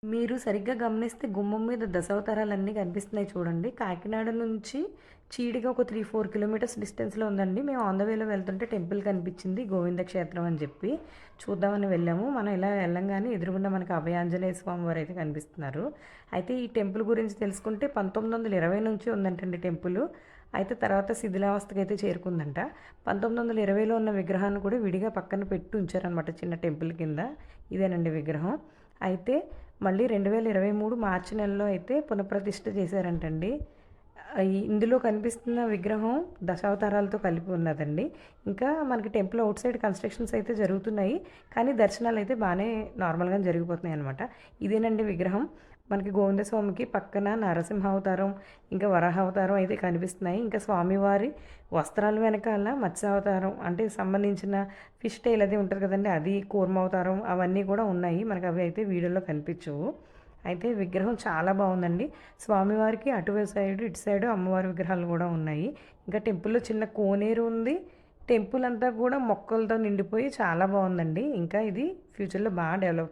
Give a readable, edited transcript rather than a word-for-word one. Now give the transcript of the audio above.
మీరు సరిగ్గా గమనిస్తే గుమ్మం మీద దశావతారాలన్నీ కనిపిస్తున్నాయి చూడండి. కాకినాడ నుంచి చీడిగా ఒక 3, 4 కిలోమీటర్స్ డిస్టెన్స్‌లో ఉందండి. మేము ఆన్ ద వేలో వెళ్తుంటే టెంపుల్ కనిపించింది. గోవింద క్షేత్రం అని చెప్పి చూద్దామని వెళ్ళాము. మనం ఇలా వెళ్ళంగానే ఎదురుగుండా మనకు అభయాంజనేయ స్వామి వారైతే కనిపిస్తున్నారు. అయితే ఈ టెంపుల్ గురించి తెలుసుకుంటే 1920 నుంచి ఉందంటండి టెంపుల్. అయితే తర్వాత శిథిలావస్థకైతే చేరుకుందంట. 1920లో ఉన్న విగ్రహాన్ని కూడా విడిగా పక్కన పెట్టి ఉంచారనమాట చిన్న టెంపుల్ కింద. ఇదేనండి విగ్రహం. అయితే మళ్ళీ 2023 మార్చి నెలలో అయితే పునఃప్రతిష్ఠ చేశారంటండి. ఇందులో కనిపిస్తున్న విగ్రహం దశావతారాలతో కలిపి ఉన్నదండి. ఇంకా మనకి టెంపుల్ అవుట్ సైడ్ కన్స్ట్రక్షన్స్ అయితే జరుగుతున్నాయి. కానీ దర్శనాలు అయితే బాగానే నార్మల్‌గానే జరిగిపోతున్నాయి అనమాట. ఇదేనండి విగ్రహం. మనకి గోవింద స్వామికి పక్కన నరసింహావతారం, ఇంకా వరాహావతారం అయితే కనిపిస్తున్నాయి. ఇంకా స్వామివారి వస్త్రాల వెనకాల మత్స్యావతారం అంటే సంబంధించిన ఫిష్ టైల్ అది ఉంటుంది కదండీ! అది కూర్మావతారం అవన్నీ కూడా ఉన్నాయి. మనకు అవి అయితే వీడియోలో కనిపించవు. అయితే విగ్రహం చాలా బాగుందండి. స్వామివారికి సైడు ఇటు సైడు అమ్మవారి విగ్రహాలు కూడా ఉన్నాయి. ఇంకా టెంపుల్‌లో చిన్న కోనేరు ఉంది. టెంపుల్ అంతా కూడా మొక్కలతో నిండిపోయి చాలా బాగుందండి. ఇంకా ఇది ఫ్యూచర్‌లో బాగా డెవలప్